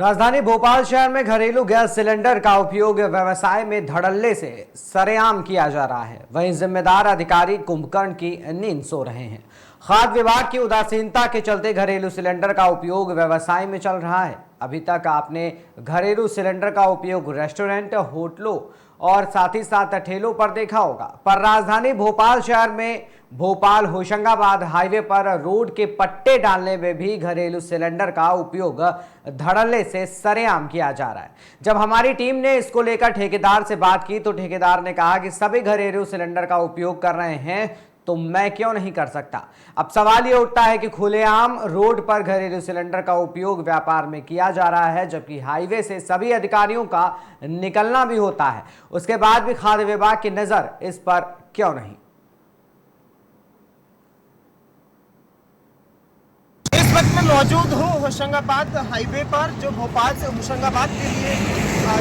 राजधानी भोपाल शहर में घरेलू गैस सिलेंडर का उपयोग व्यवसाय में धड़ल्ले से सरेआम किया जा रहा है। वहीं जिम्मेदार अधिकारी कुंभकर्ण की नींद सो रहे हैं। खाद्य विभाग की उदासीनता के चलते घरेलू सिलेंडर का उपयोग व्यवसाय में चल रहा है। अभी तक आपने घरेलू सिलेंडर का उपयोग रेस्टोरेंट, होटलों और साथ ही साथ ठेलों पर देखा होगा, पर राजधानी भोपाल शहर में भोपाल होशंगाबाद हाईवे पर रोड के पट्टे डालने में भी घरेलू सिलेंडर का उपयोग धड़ल्ले से सरेआम किया जा रहा है। जब हमारी टीम ने इसको लेकर ठेकेदार से बात की तो ठेकेदार ने कहा कि सभी घरेलू सिलेंडर का उपयोग कर रहे हैं तो मैं क्यों नहीं कर सकता। अब सवाल ये उठता है कि खुलेआम रोड पर घरेलू सिलेंडर का उपयोग व्यापार में किया जा रहा है, जबकि हाईवे से सभी अधिकारियों का निकलना भी होता है, उसके बाद भी खाद्य विभाग की नजर इस पर क्यों नहीं। इस वक्त मैं मौजूद हूँ होशंगाबाद हाईवे पर, जो भोपाल से होशंगाबाद के लिए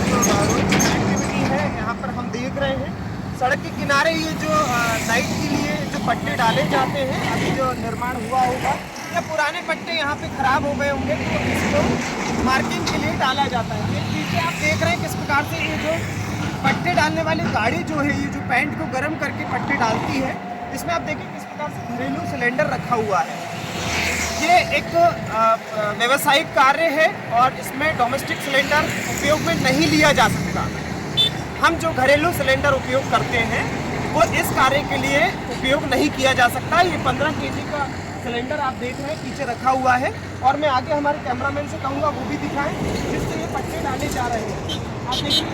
जो रोड की कनेक्टिविटी है, यहाँ पर हम देख रहे हैं सड़क के किनारे ये जो नाइट के लिए जो पट्टे डाले जाते हैं, अभी जो निर्माण हुआ होगा या पुराने पट्टे यहाँ पे खराब हो गए होंगे तो इसको मार्किंग के लिए डाला जाता है। ये पीछे आप देख रहे हैं किस प्रकार से ये जो पट्टे डालने वाली गाड़ी जो है, ये जो पेंट को गर्म करके पट्टे डालती है, इसमें आप देखिए किस प्रकार से घरेलू सिलेंडर रखा हुआ है। ये एक व्यावसायिक कार्य है और इसमें डोमेस्टिक सिलेंडर उपयोग में नहीं लिया जा सकता। हम जो घरेलू सिलेंडर उपयोग करते हैं वो इस कार्य के लिए उपयोग नहीं किया जा सकता। ये 15 केजी का सिलेंडर आप देख रहे हैं पीछे रखा हुआ है, और मैं आगे हमारे कैमरामैन से कहूँगा वो भी दिखाएं जिससे ये पट्टे डाले जा रहे हैं। आप देखिए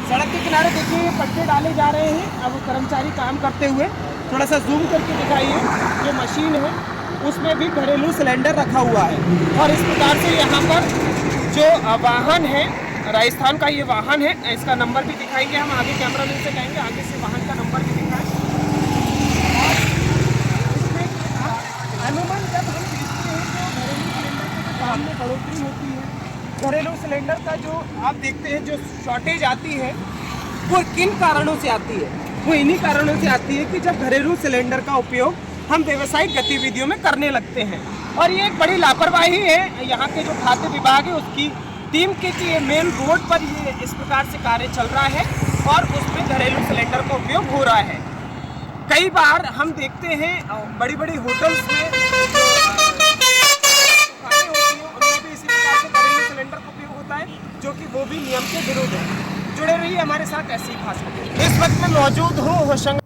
सड़क के किनारे देखिए ये पट्टे डाले जा रहे हैं। अब कर्मचारी काम करते हुए थोड़ा सा जूम करके दिखाइए, जो मशीन है उसमें भी घरेलू सिलेंडर रखा हुआ है। और इस प्रकार से यहाँ पर जो वाहन है, राजस्थान का ये वाहन है, इसका नंबर भी दिखाएंगे हम आगे, कैमरामैन से कहेंगे आगे से वाहन का नंबर भी दिखाएं। और इसमें अनुमान जब हम देखते हैं तो घरेलू सिलेंडर के दाम में बढ़ोतरी होती है। घरेलू सिलेंडर का जो आप देखते हैं जो शॉर्टेज आती है वो किन कारणों से आती है? वो इन्हीं कारणों से आती है कि जब घरेलू सिलेंडर का उपयोग हम व्यावसायिक गतिविधियों में करने लगते हैं। और ये एक बड़ी लापरवाही है यहाँ के जो खाद्य विभाग है उसकी टीम के, कि ये मेन रोड पर ये इस प्रकार से कार्य चल रहा है और उसमें घरेलू सिलेंडर का उपयोग हो रहा है। कई बार हम देखते हैं बड़ी बड़ी होटल्स में खाने होती है उनमें भी इसी प्रकार से घरेलू सिलेंडर का उपयोग होता है, जो कि वो भी नियम के विरुद्ध है। जुड़े रहिए हमारे साथ ऐसी ही खास खबर। इस वक्त मैं मौजूद हूँ होशंगाबाद।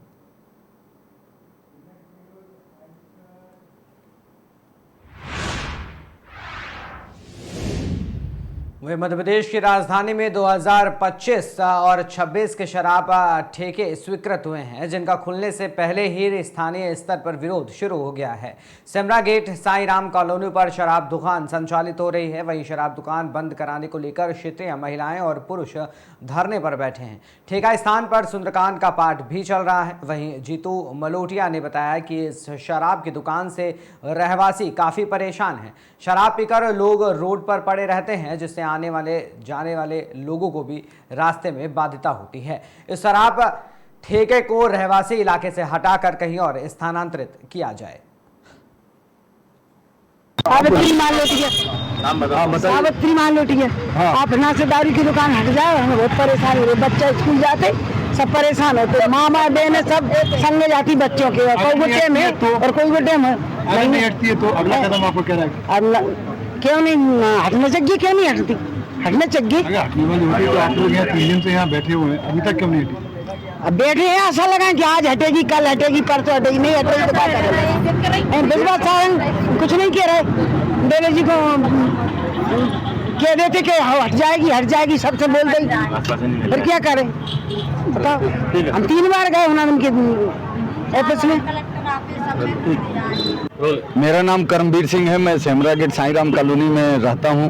वहीं मध्य प्रदेश की राजधानी में 2025 और 26 के शराब ठेके स्वीकृत हुए हैं, जिनका खुलने से पहले ही स्थानीय स्तर पर विरोध शुरू हो गया है। सेमरा गेट साईं राम कॉलोनी पर शराब दुकान संचालित हो रही है। वहीं शराब दुकान बंद कराने को लेकर क्षेत्रीय महिलाएं और पुरुष धरने पर बैठे हैं। ठेका स्थान पर सुंदरकांड का पाठ भी चल रहा है। वहीं जीतू मलोटिया ने बताया कि इस शराब की दुकान से रहवासी काफ़ी परेशान हैं। शराब पीकर लोग रोड पर पड़े रहते हैं, जिससे आने वाले जाने वाले लोगों को भी रास्ते में बाधिता होती है। इस शराब ठेके को रहवासी इलाके से हटाकर कहीं और स्थानांतरित किया जाए। सावित्री मान लोटी है, सावित्री मान लोटी है। आप यहाँ से दारू की दुकान हट जाए, हमें बहुत परेशान हो रहे। बच्चे स्कूल जाते सब परेशान होते, मामा बहने सब संग जाती बच्चों के, कोई गुड्डे में और कोई गुड्डे में नहीं हटती है। तो अगला कदम आपको क्या रहेगा? क्यों नहीं हटने चाहिए? क्यों नहीं हटती? हटने चाहिए। अगर हटने वाली होती तो आप लोग यहाँ 3 दिन से यहाँ बैठे हुए हैं, अभी तक क्यों नहीं हटी? अब बैठे हैं, ऐसा लगा कि आज हटेगी, कल हटेगी, परसों हटेगी, नहीं हटेगी तो क्या करें? विश्वास सारण कुछ नहीं कह रहे। डेले जी को कह देते कि हट जाएगी, सबसे बोल देगी, फिर क्या करें बताओ? हम 3 बार गए होना उनके ऑफिस में। मेरा नाम करमवीर सिंह है, मैं सेमरा गेट साईं राम कॉलोनी में रहता हूं।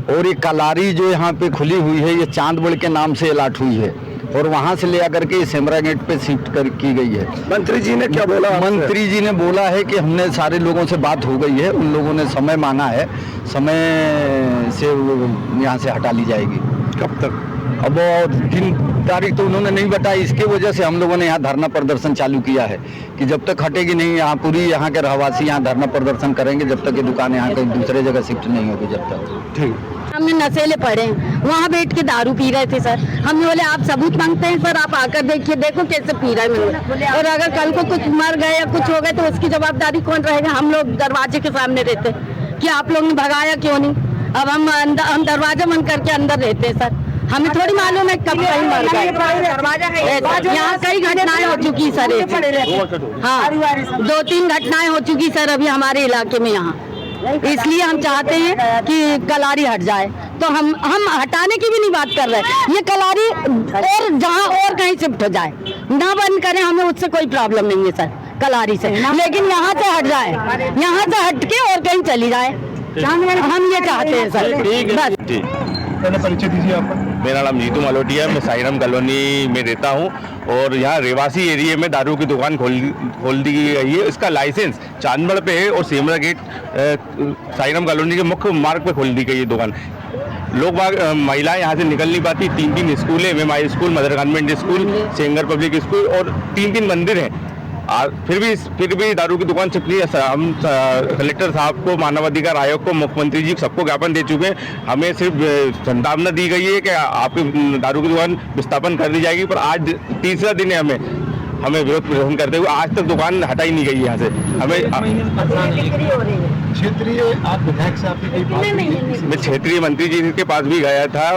और ये कलारी जो यहाँ पे खुली हुई है, ये चांदबड़ के नाम से अलाट हुई है और वहाँ से ले आकर के सेमरा गेट पे शिफ्ट की गई है। मंत्री जी ने क्या बोला? मंत्री जी ने बोला है कि हमने सारे लोगों से बात हो गई है, उन लोगों ने समय मांगा है, समय से यहाँ से हटा ली जाएगी। कब तक? अब वो 3 तारीख तो उन्होंने नहीं बताई, इसके वजह से हम लोगों ने यहाँ धरना प्रदर्शन चालू किया है कि जब तक हटेगी नहीं, यहाँ पूरी यहाँ के रहवासी यहाँ धरना प्रदर्शन करेंगे जब तक ये दुकान यहाँ कहीं दूसरे जगह शिफ्ट नहीं होगी जब तक। ठीक। हमने नशेले पड़े वहाँ बैठ के दारू पी रहे थे सर। हमने बोले आप सबूत मांगते हैं सर, आप आकर देखिए, देखो कैसे पी रहे हैं, और अगर कल को कुछ मर गए या कुछ हो गए तो उसकी जवाबदारी कौन रहेगा? हम लोग दरवाजे के सामने रहते कि आप लोग ने भगाया क्यों नहीं? अब हम दरवाजा बंद करके अंदर रहते हैं सर, हमें थोड़ी मालूम है कब कहीं मर गए। यहाँ कई घटनाएं हो चुकी सर, हाँ 2-3 घटनाएं हो चुकी सर अभी हमारे इलाके में यहाँ। इसलिए हम चाहते हैं कि कलारी हट जाए, तो हम हटाने की भी नहीं बात कर रहे, ये कलारी और जहाँ और कहीं शिफ्ट हो जाए, ना बंद करें, हमें उससे कोई प्रॉब्लम नहीं है सर कलारी से, लेकिन यहाँ से हट जाए, यहाँ से हट के और कहीं चली जाए, हम ये चाहते हैं सर। बस पहले परिचय दीजिए आपका। मेरा नाम जीतू मलोटिया है, मैं साईराम कॉलोनी में रहता हूँ और यहाँ रेवासी एरिया में दारू की दुकान खोल दी गई है। इसका लाइसेंस चांदमड़ पे है और सेमरा गेट साईराम कॉलोनी के मुख्य मार्ग पे खोल दी गई है दुकान। लोग महिलाएं यहाँ से निकल नहीं पाती। 3 स्कूल है, Memai school, mother convent school, Sengar public school और 3 मंदिर हैं। फिर भी दारू की दुकान छिप रही है। हम कलेक्टर साहब को, मानवाधिकार आयोग को, मुख्यमंत्री जी सबको ज्ञापन दे चुके हैं। हमें सिर्फ संभावना दी गई है कि आपकी दारू की दुकान विस्थापन कर दी जाएगी, पर आज तीसरा दिन है हमें विरोध प्रदर्शन करते हुए। आज तक दुकान हटाई नहीं गई यहाँ से। हमें क्षेत्रीय आप विधायक से आपकी मैं क्षेत्रीय मंत्री जी के पास भी गया था,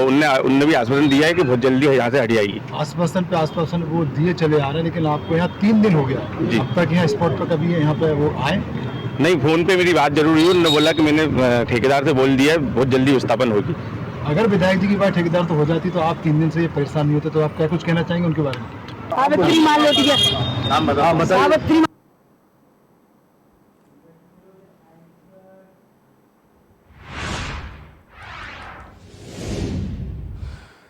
उनने भी आश्वासन दिया है कि बहुत जल्दी यहाँ से हट जाएगी। आश्वासन वो दिए चले आ रहे हैं, लेकिन आपको यहाँ 3 दिन हो गया, अब तक यहाँ स्पॉट पर कभी यहाँ पे वो आए नहीं? फोन पे मेरी बात जरूर हुई, उन्होंने बोला कि मैंने ठेकेदार से बोल दिया है, बहुत जल्दी विस्थापन होगी। अगर विधायक जी की बात ठेकेदार तो हो जाती तो आप 3 दिन से ये परेशान नहीं होते, तो आप क्या कुछ कहना चाहेंगे उनके बारे में?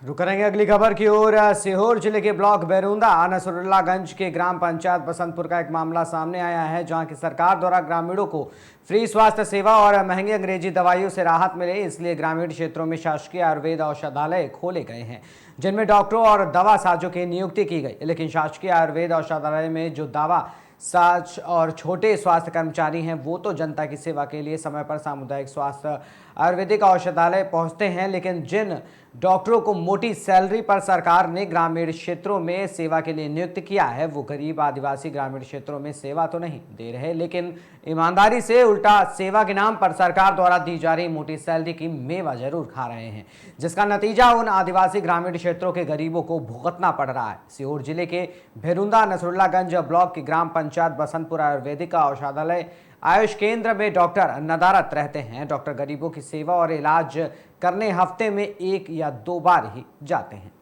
रुक करेंगे अगली खबर की ओर। सीहोर जिले के ब्लॉक बेरुंदा नसरुल्लागंज के ग्राम पंचायत बसंतपुर का एक मामला सामने आया है, जहां की सरकार द्वारा ग्रामीणों को फ्री स्वास्थ्य सेवा और महंगी अंग्रेजी दवाइयों से राहत मिले, इसलिए ग्रामीण क्षेत्रों में शासकीय आयुर्वेद औषधालय खोले गए हैं, जिनमें डॉक्टरों और दवा साजों की नियुक्ति की गई। लेकिन शासकीय आयुर्वेद औषधालय में जो दवा साज और छोटे स्वास्थ्य कर्मचारी हैं, वो तो जनता की सेवा के लिए समय पर सामुदायिक स्वास्थ्य आयुर्वेदिक औषधालय पहुंचते हैं, लेकिन जिन डॉक्टरों को मोटी सैलरी पर सरकार ने ग्रामीण क्षेत्रों में सेवा के लिए नियुक्त किया है, वो गरीब आदिवासी ग्रामीण क्षेत्रों में सेवा तो नहीं दे रहे, लेकिन ईमानदारी से उल्टा सेवा के नाम पर सरकार द्वारा दी जा रही मोटी सैलरी की मेवा जरूर खा रहे हैं, जिसका नतीजा उन आदिवासी ग्रामीण क्षेत्रों के गरीबों को भुगतना पड़ रहा है। सीहोर जिले के भेरुंदा नसरुल्लागंज ब्लॉक की ग्राम पंचायत बसंतपुर आयुर्वेदिक औषधालय आयुष केंद्र में डॉक्टर नदारत रहते हैं। डॉक्टर गरीबों की सेवा और इलाज करने हफ्ते में 1 या 2 बार ही जाते हैं।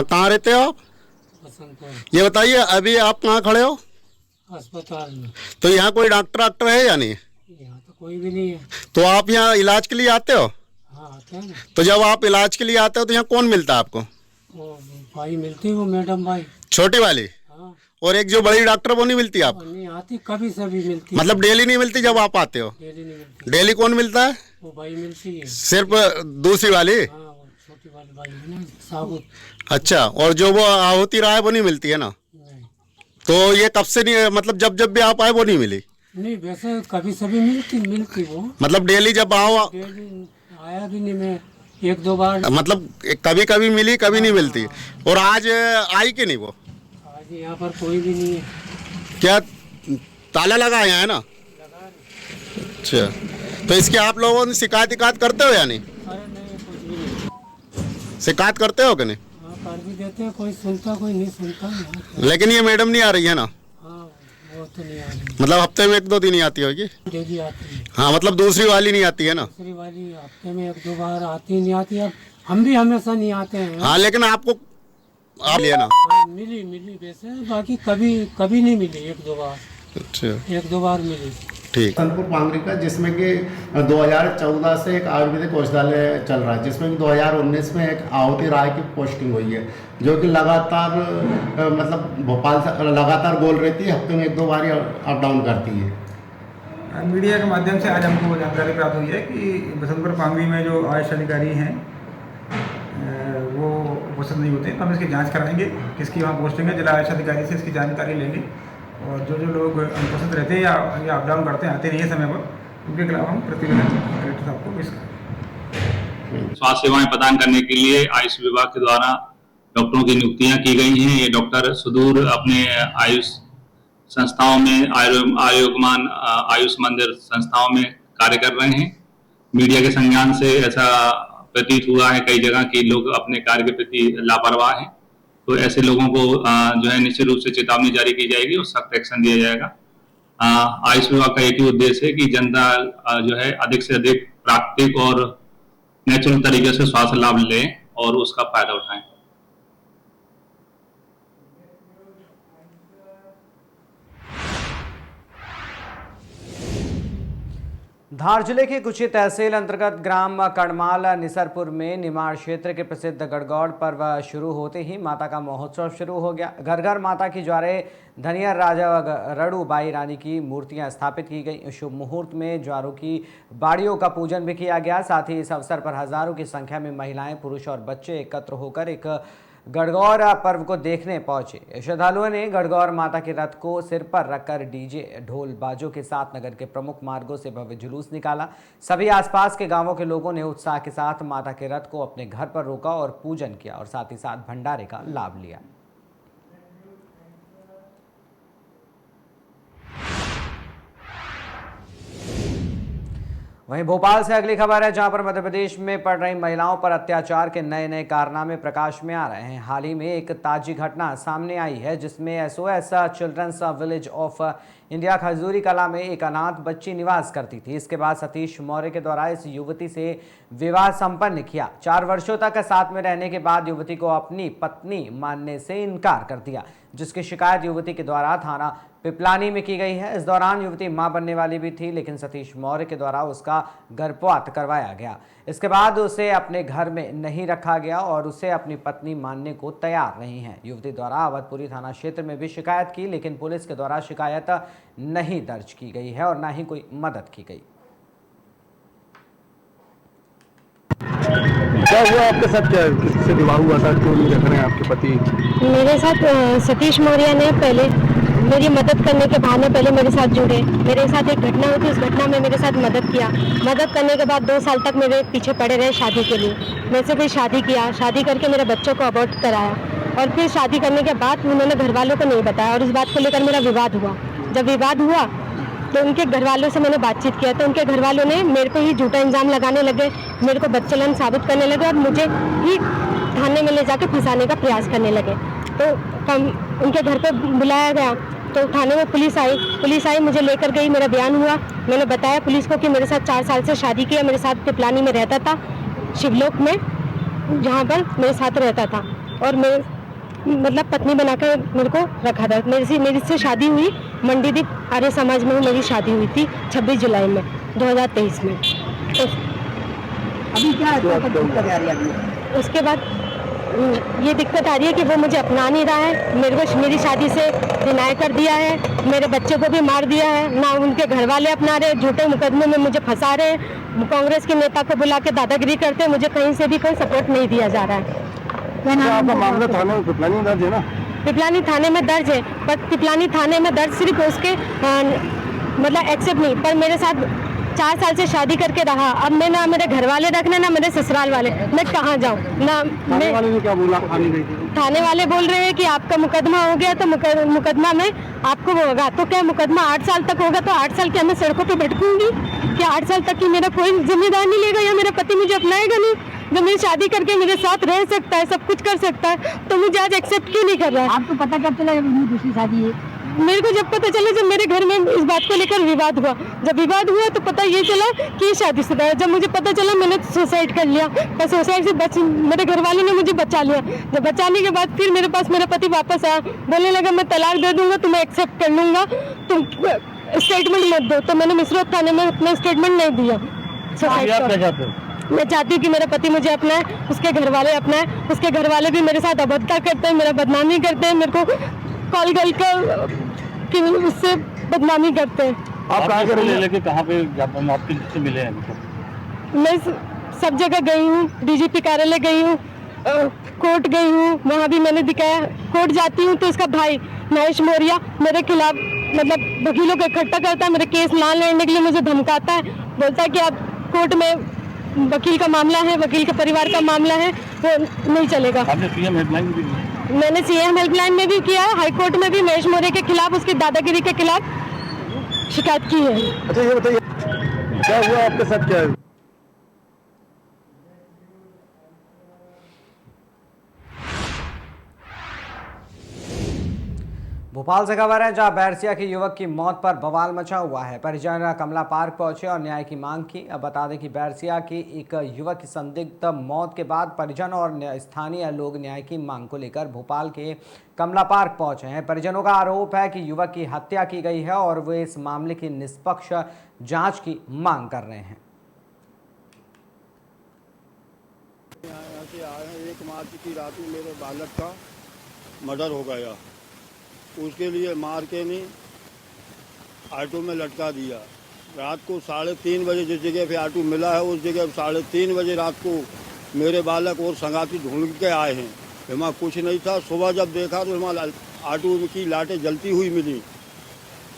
कहाँ रहते हो आप? ये बताइए, अभी आप कहाँ खड़े हो? अस्पताल में। तो यहाँ कोई डॉक्टर है या नहीं? यहाँ तो कोई भी नहीं है। तो आप यहाँ इलाज के लिए आते हो? हाँ आते हैं ना। तो जब आप इलाज के लिए आते हो तो यहाँ कौन मिलता है आपको? वो भाई मिलती है, वो मैडम भाई छोटी वाली। हाँ। और एक जो बड़ी डॉक्टर वो नहीं मिलती आप? नहीं आती, कभी सभी मिलती। मतलब डेली नहीं मिलती जब आप आते हो? डेली नहीं मिलती। डेली कौन मिलता है? वो भाई मिलती है। सिर्फ दूसरी वाली? हाँ वो छोटी वाली भाई है ना, साबुत। अच्छा, और जो वो आहुति राय वो नहीं मिलती है ना? नहीं। तो ये कब से नहीं, मतलब जब भी आप आए वो नहीं मिली? नहीं वैसे कभी सभी मिलती वो। मतलब डेली जब आओ? डेली आया भी नहीं मैं, 1-2 बार। मतलब कभी कभी मिली, कभी नहीं मिलती। और आज आई कि नहीं वो? आज यहाँ पर कोई भी नहीं है। क्या ताला लगा है ना? अच्छा, तो इसके आप लोगों ने शिकायत करते हो या नहीं? अरे नहीं, कुछ भी नहीं। शिकायत करते हो कि नहीं? हाँ कर भी देते हैं, कोई सुनता कोई नहीं सुनता। लेकिन ये मैडम नहीं आ रही है ना? हाँ वो तो नहीं आ रही। मतलब हफ्ते में 1-2 दिन ही आती होगी? डेली आती है। हाँ, मतलब दूसरी वाली नहीं आती है ना? दूसरी वाली हफ्ते में 1-2 बार आती नहीं आती। अब हम भी हमेशा नहीं आते हैं। हाँ, लेकिन आपको आप लिया ना? हाँ, मिली वैसे, बाकी कभी नहीं मिली। 1-2 बार। अच्छा, 1-2 बार मिली। ठीक। बसंतपुर पांगरी का, जिसमें कि 2014 से एक आयुर्वेदिक औषधालय चल रहा है, जिसमें कि 2019 में एक आहुति राय की पोस्टिंग हुई है, जो कि लगातार मतलब भोपाल से लगातार बोल रहती है, हफ्ते में 1-2 बार अप डाउन करती है। मीडिया के माध्यम से आज हमको जानकारी प्राप्त हुई है कि बसंतपुर पांगरी में जो आयुष अधिकारी हैं वो उपस्थित नहीं होते। हम इसकी जांच कराएंगे, किसकी वहाँ पोस्टिंग है, जिला आयुष अधिकारी से इसकी जानकारी लेंगे और जो लोग अनुपस्थित रहते हैं या अप डाउन करते हैं, आते नहीं है समय पर, उनके खिलाफ हम प्रतिवेदन कलेक्टर साहब को पेश करेंगे। स्वास्थ्य सेवाएं प्रदान करने के लिए आयुष विभाग के द्वारा डॉक्टरों की नियुक्तियां की गई हैं। ये डॉक्टर सुदूर अपने आयुष संस्थाओं में, आयुष्मान आयुष मंदिर संस्थाओं में कार्य कर रहे हैं। मीडिया के संज्ञान से ऐसा प्रतीत हुआ है कई जगह कि लोग अपने कार्य के प्रति लापरवाह हैं, तो ऐसे लोगों को जो है निश्चित रूप से चेतावनी जारी की जाएगी और सख्त एक्शन दिया जाएगा। आयुष विभाग का एक ही उद्देश्य है कि जनता जो है अधिक से अधिक प्राकृतिक और नेचुरल तरीके से स्वास्थ्य लाभ लें और उसका फायदा उठाएं। धार जिले के कुची तहसील अंतर्गत ग्राम कड़माल निसरपुर में निमाड़ क्षेत्र के प्रसिद्ध गणगौर पर्व शुरू होते ही माता का महोत्सव शुरू हो गया। घर घर माता की ज्वारे धनियर राजा रड़ूबाई रानी की मूर्तियां स्थापित की गई। शुभ मुहूर्त में ज्वारों की बाड़ियों का पूजन भी किया गया। साथ ही इस अवसर पर हजारों की संख्या में महिलाएं, पुरुष और बच्चे एकत्र होकर एक गणगौर पर्व को देखने पहुंचे। श्रद्धालुओं ने गणगौर माता के रथ को सिर पर रखकर डीजे ढोल बाजों के साथ नगर के प्रमुख मार्गों से भव्य जुलूस निकाला। सभी आसपास के गांवों के लोगों ने उत्साह के साथ माता के रथ को अपने घर पर रोका और पूजन किया और साथ ही साथ भंडारे का लाभ लिया। वहीं भोपाल से अगली खबर है, जहां पर मध्य प्रदेश में पड़ रही महिलाओं पर अत्याचार के नए नए कारनामे प्रकाश में आ रहे हैं। हाल ही में एक ताजी घटना सामने आई है जिसमें SOS children's village of India Khajuri Kala में एक अनाथ बच्ची निवास करती थी। इसके बाद सतीश मौर्य के द्वारा इस युवती से विवाह संपन्न किया। 4 वर्षों तक साथ में रहने के बाद युवती को अपनी पत्नी मानने से इनकार कर दिया, जिसकी शिकायत युवती के द्वारा थाना पिपलानी में की गई है। इस दौरान युवती मां बनने वाली भी थी, लेकिन सतीश मौर्य के द्वारा उसका गर्भपात करवाया गया। इसके बाद उसे अपने घर में नहीं रखा गया और उसे अपनी पत्नी मानने को तैयार नहीं है। युवती द्वारा अवधपुरी थाना क्षेत्र में भी शिकायत की, लेकिन पुलिस के द्वारा शिकायत नहीं दर्ज की गई है और न ही कोई मदद की गई। क्या हुआ आपके साथ, क्या किससे विवाह हुआ था, क्यों नहीं रख रहे हैं आपके पति? मेरे साथ सतीश मौर्य ने पहले मेरी मदद करने के बहाने पहले मेरे साथ जुड़े। मेरे साथ एक घटना हुई थी, उस घटना में मेरे साथ मदद किया। मदद करने के बाद 2 साल तक मेरे पीछे पड़े रहे शादी के लिए। मेरे से फिर शादी किया, शादी करके मेरे बच्चों को अबॉर्ट कराया और फिर शादी करने के बाद उन्होंने घर वालों को नहीं बताया और इस बात को लेकर मेरा विवाद हुआ। जब विवाद हुआ तो उनके घर वालों से मैंने बातचीत किया तो उनके घर वालों ने मेरे पे ही झूठा इल्ज़ाम लगाने लगे, मेरे को बच्चेलन साबित करने लगे और मुझे ही थाने में ले जाकर फंसाने का प्रयास करने लगे। तो उनके घर पे बुलाया गया तो थाने में पुलिस आई, मुझे लेकर गई, मेरा बयान हुआ। मैंने बताया पुलिस को कि मेरे साथ 4 साल से शादी किया, मेरे साथ पिपलानी में रहता था, शिवलोक में, जहाँ पर मेरे साथ रहता था और मेरे मतलब पत्नी बनाकर मेरे को रखा था। मेरी से शादी हुई मंडीदीप आर्य समाज में मेरी शादी हुई थी 26 जुलाई में 2023 में। तो अभी क्या दिक्कत आ रही है? उसके बाद ये दिक्कत आ रही है कि वो मुझे अपना नहीं रहा है, मेरे को मेरी शादी से डिनाई कर दिया है, मेरे बच्चे को भी मार दिया है, ना उनके घर वाले अपना रहे, झूठे मुकदमे में मुझे फंसा रहे, कांग्रेस के नेता को बुला के दादागिरी करते, मुझे कहीं से भी कोई सपोर्ट नहीं दिया जा रहा है। आपका मामला थाने में पिपलानी में दर्ज है ना? पिपलानी थाने में दर्ज है, पर पिपलानी थाने में दर्ज सिर्फ उसके मतलब एक्सेप्ट नहीं, पर मेरे साथ 4 साल से शादी करके रहा। अब मैं ना मेरे घर वाले रखने ना मेरे ससुराल वाले, मैं कहाँ जाऊँ ना। थाने वाले ने क्या बोला? थाने वाले बोल रहे हैं कि आपका मुकदमा हो गया तो मुकदमा में आपको वो होगा। तो क्या मुकदमा 8 साल तक होगा तो 8 साल क्या मैं सड़कों पे भटकूंगी? क्या 8 साल तक की मेरा कोई जिम्मेदार नहीं लेगा या मेरा पति मुझे अपनाएगा नहीं? जब मेरी शादी करके मेरे साथ रह सकता है, सब कुछ कर सकता है, तो मुझे आज एक्सेप्ट क्यों नहीं कर रहा है? आपको पता कब चला दूसरी शादी है? मेरे को जब पता चला, जब मेरे घर में इस बात को लेकर विवाद हुआ, जब विवाद हुआ तो पता ये चला कि ये शादीशुदा है। जब मुझे पता चला मैंने सुसाइड कर लिया, पर सुसाइड से मेरे घर वालों ने मुझे बचा लिया। जब बचाने के बाद फिर मेरे पास मेरा पति वापस आया, बोलने लगा मैं तलाक दे दूंगा, तुम्हें एक्सेप्ट कर लूंगा, तुम स्टेटमेंट मत दो। तो मैंने मिसरोद थाने में अपना स्टेटमेंट नहीं दिया। मैं चाहती हूँ कि मेरा पति मुझे अपनाए, उसके घर वाले अपनाए। उसके घर वाले भी मेरे साथ अभद्रता करते हैं, मेरा बदनामी करते हैं, मेरे को कॉल कर उससे बदनामी करते हैं। आप कहाँ के रहने? लेके कहाँ पे आपके मिले हैं? मैं सब जगह गई हूँ, डीजीपी कार्यालय गई हूँ, कोर्ट गई हूँ, वहाँ भी मैंने दिखाया। कोर्ट जाती हूँ तो इसका भाई महेश मौर्य मेरे खिलाफ मतलब वकीलों को इकट्ठा करता है, मेरे केस ना लड़ने के लिए मुझे धमकाता है, बोलता है कि आप कोर्ट में वकील का मामला है, वकील के परिवार का मामला है, वो नहीं चलेगा। आपने सीएम हेल्पलाइन भी की? मैंने सीएम हेल्पलाइन में भी किया, हाई कोर्ट में भी महेश मौर्य के खिलाफ, उसकी दादागिरी के खिलाफ शिकायत की है। अच्छा ये बताइए क्या हुआ आपके साथ, क्या है? भोपाल से खबर है जहां बैरसिया के युवक की मौत पर बवाल मचा हुआ है। परिजन कमला पार्क पहुंचे और न्याय की मांग की। अब बता दें कि बैरसिया के एक युवक की संदिग्ध मौत के बाद परिजन और स्थानीय लोग न्याय की मांग को लेकर भोपाल के कमला पार्क पहुंचे हैं। परिजनों का आरोप है कि युवक की हत्या की गई है और वे इस मामले की निष्पक्ष जाँच की मांग कर रहे हैं। यहाँ से आए हैं, 1 मार्च की रात में मेरे बालक का मर्डर हो गया। उसके लिए मार के नहीं ऑटो में लटका दिया। रात को 3:30 बजे जिस जगह पे ऑटो मिला है उस जगह 3:30 बजे रात को मेरे बालक और संगाती ढूंढ के आए हैं। वहाँ कुछ नहीं था। सुबह जब देखा तो वहाँ ऑटो की लाइटें जलती हुई मिली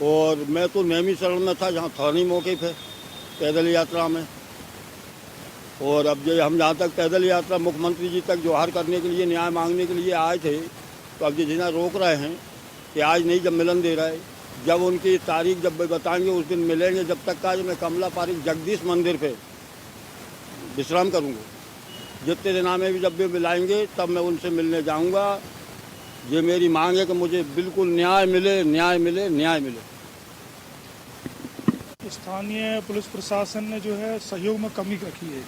और मैं तो नेमी शरण में था जहाँ था नहीं मौके पे पैदल यात्रा में। और अब जो हम जहाँ तक पैदल यात्रा मुख्यमंत्री जी तक जोहार करने के लिए, न्याय मांगने के लिए आए थे, तो अब जिन्हें रोक रहे हैं कि आज नहीं, जब मिलन दे रहा है, जब उनकी तारीख जब बताएंगे उस दिन मिलेंगे। जब तक का मैं कमला पार्क जगदीश मंदिर पे विश्राम करूँगा। जितने दिन में भी जब भी मिलाएंगे तब मैं उनसे मिलने जाऊँगा। ये मेरी मांग है कि मुझे बिल्कुल न्याय मिले, न्याय मिले, न्याय मिले। स्थानीय पुलिस प्रशासन ने जो है सहयोग में कमी रखी है।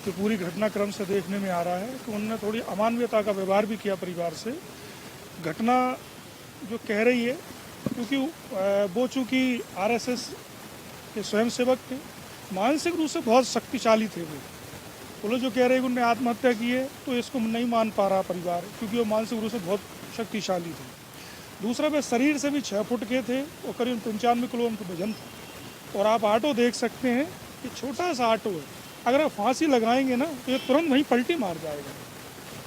तो पूरी घटनाक्रम से देखने में आ रहा है कि उन्होंने थोड़ी अमानवीयता का व्यवहार भी किया परिवार से। घटना जो कह रही है, क्योंकि वो चूँकि आरएसएस के स्वयंसेवक थे, मानसिक रूप से बहुत शक्तिशाली थे। वो लोग जो कह रहे हैं कि उन्होंने आत्महत्या की है, तो इसको नहीं मान पा रहा परिवार, क्योंकि वो मानसिक रूप से बहुत शक्तिशाली थे। दूसरा, वे शरीर से भी 6 फुट के थे और करीब 95 किलो उनका वजन था। और आप ऑटो देख सकते हैं कि छोटा सा ऑटो है, अगर आप फांसी लगाएंगे ना तो ये तुरंत वहीं पलटी मार जाएगा।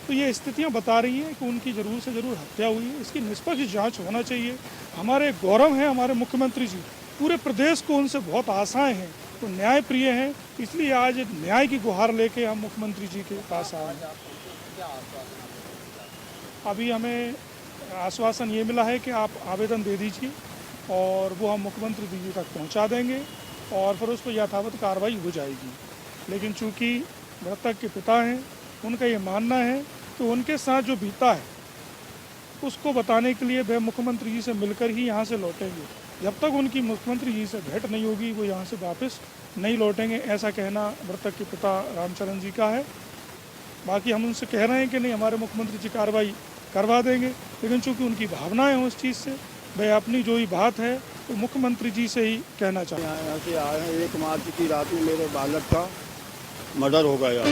तो ये स्थितियां बता रही हैं कि उनकी ज़रूर से ज़रूर हत्या हुई है। इसकी निष्पक्ष जांच होना चाहिए। हमारे गौरव हैं हमारे मुख्यमंत्री जी, पूरे प्रदेश को उनसे बहुत आशाएं हैं, तो न्याय प्रिय हैं, इसलिए आज न्याय की गुहार लेके हम मुख्यमंत्री जी के पास आए हैं। अभी हमें आश्वासन ये मिला है कि आप आवेदन दे दीजिए और वो हम मुख्यमंत्री जी तक पहुँचा देंगे और फिर उस पर यथावत कार्रवाई हो जाएगी। लेकिन चूँकि मृतक के पिता हैं, उनका ये मानना है कि उनके साथ जो बीता है उसको बताने के लिए वे मुख्यमंत्री जी से मिलकर ही यहाँ से लौटेंगे। जब तक उनकी मुख्यमंत्री जी से भेंट नहीं होगी वो यहाँ से वापस नहीं लौटेंगे, ऐसा कहना मृतक के पिता रामचरण जी का है। बाकी हम उनसे कह रहे हैं कि नहीं, हमारे मुख्यमंत्री जी कार्रवाई करवा देंगे, लेकिन चूँकि उनकी भावनाएँ हैं उस चीज़ से, वे अपनी जो ही बात है तो मुख्यमंत्री जी से ही कहना चाहते हैं। यहाँ से आए हैं, 1 मार्च की रात में मेरे बालक का मर्डर हो गया।